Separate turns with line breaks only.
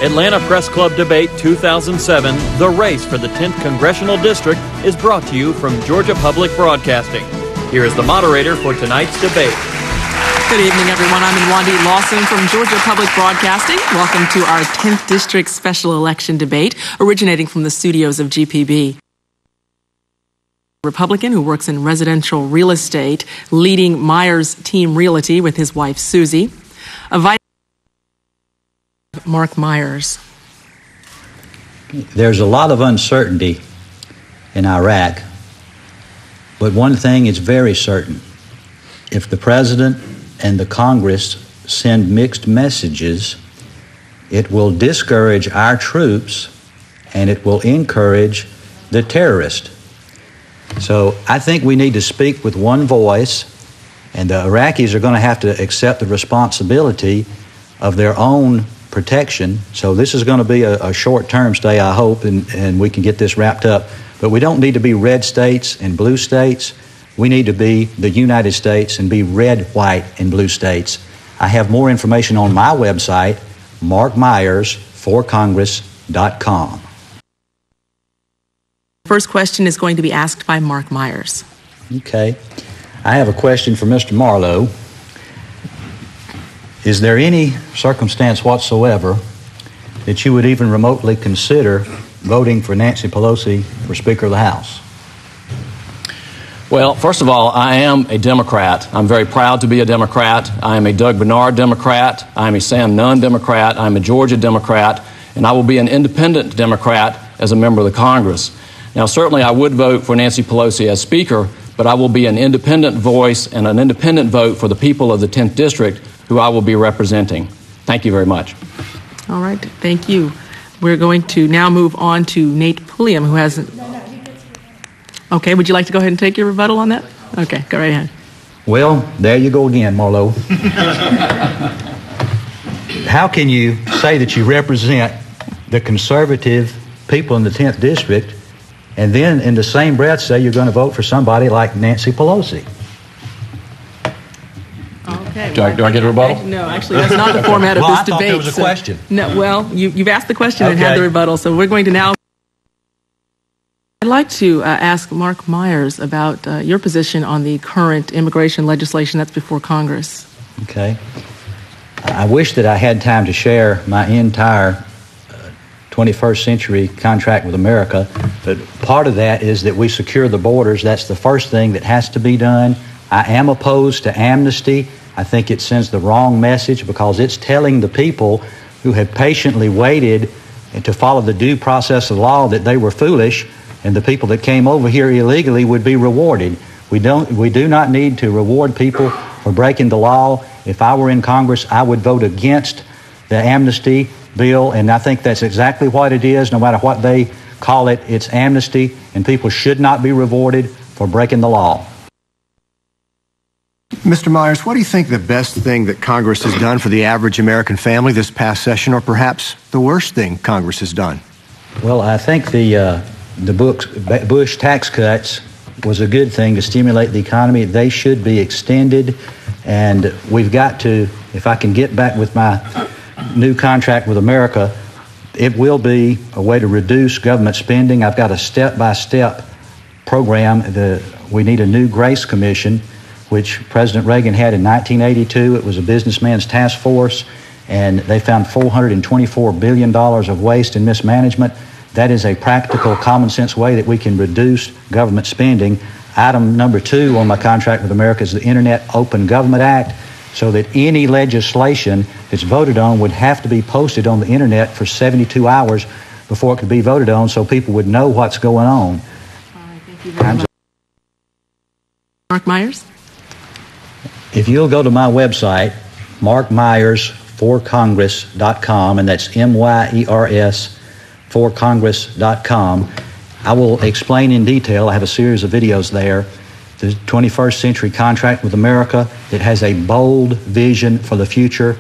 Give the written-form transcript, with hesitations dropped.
Atlanta Press Club Debate 2007, the race for the 10th Congressional District, is brought to you from Georgia Public Broadcasting. Here is the moderator for tonight's debate.
Good evening, everyone. I'm Nwandi Lawson from Georgia Public Broadcasting. Welcome to our 10th District Special Election Debate, originating from the studios of GPB. Republican who works in residential real estate, leading Myers Team Realty with his wife, Susie. Mark Myers.
There's a lot of uncertainty in Iraq, but one thing is very certain. If the President and the Congress send mixed messages, it will discourage our troops and it will encourage the terrorists. So I think we need to speak with one voice, and the Iraqis are going to have to accept the responsibility of their own protection. So this is going to be a short-term stay, I hope, and we can get this wrapped up. But we don't need to be red states and blue states. We need to be the United States and be red, white, and blue states. I have more information on my website, markmyersforcongress.com.
First question is going to be asked by Mark Myers.
Okay. I have a question for Mr. Marlowe. Is there any circumstance whatsoever that you would even remotely consider voting for Nancy Pelosi for Speaker of the House?
Well, first of all, I am a Democrat. I'm very proud to be a Democrat. I am a Doug Bernard Democrat. I am a Sam Nunn Democrat. I'm a Georgia Democrat. And I will be an independent Democrat as a member of the Congress. Now, certainly I would vote for Nancy Pelosi as Speaker, but I will be an independent voice and an independent vote for the people of the 10th District who I will be representing. Thank you very much.
All right. Thank you. We're going to now move on to Nate Pulliam, who hasn't... Okay, would you like to go ahead and take your rebuttal on that? Okay, go right ahead.
Well, there you go again, Marlowe. How can you say that you represent the conservative people in the 10th District and then in the same breath say you're going to vote for somebody like Nancy Pelosi?
Okay.
Do I get a rebuttal?
No, actually, that's not the format of this debate.
I thought there was a question.
No, well, you've asked the question and had the rebuttal, so we're going to now... I'd like to ask Mark Myers about your position on the current immigration legislation that's before Congress.
Okay. I wish that I had time to share my entire 21st century contract with America, but part of that is that we secure the borders. That's the first thing that has to be done. I am opposed to amnesty. I think it sends the wrong message because it's telling the people who have patiently waited to follow the due process of law that they were foolish, and the people that came over here illegally would be rewarded. We do not need to reward people for breaking the law. If I were in Congress, I would vote against the amnesty bill, and I think that's exactly what it is. No matter what they call it, it's amnesty, and people should not be rewarded for breaking the law.
Mr. Myers, what do you think the best thing that Congress has done for the average American family this past session, or perhaps the worst thing Congress has done?
Well, I think the Bush tax cuts was a good thing to stimulate the economy. They should be extended, and we've got to, if I can get back with my new contract with America, it will be a way to reduce government spending. I've got a step-by-step program. We need a new Grace Commission, which President Reagan had in 1982. It was a businessman's task force, and they found $424 billion of waste and mismanagement. That is a practical, common-sense way that we can reduce government spending. Item number 2 on my contract with America is the Internet Open Government Act, so that any legislation that's voted on would have to be posted on the Internet for 72 hours before it could be voted on, so people would know what's going on.
All right, thank you very much. Mark Myers?
If you'll go to my website, markmyersforcongress.com, and that's MYERS forcongress.com, I will explain in detail. I have a series of videos there. The 21st century contract with America that has a bold vision for the future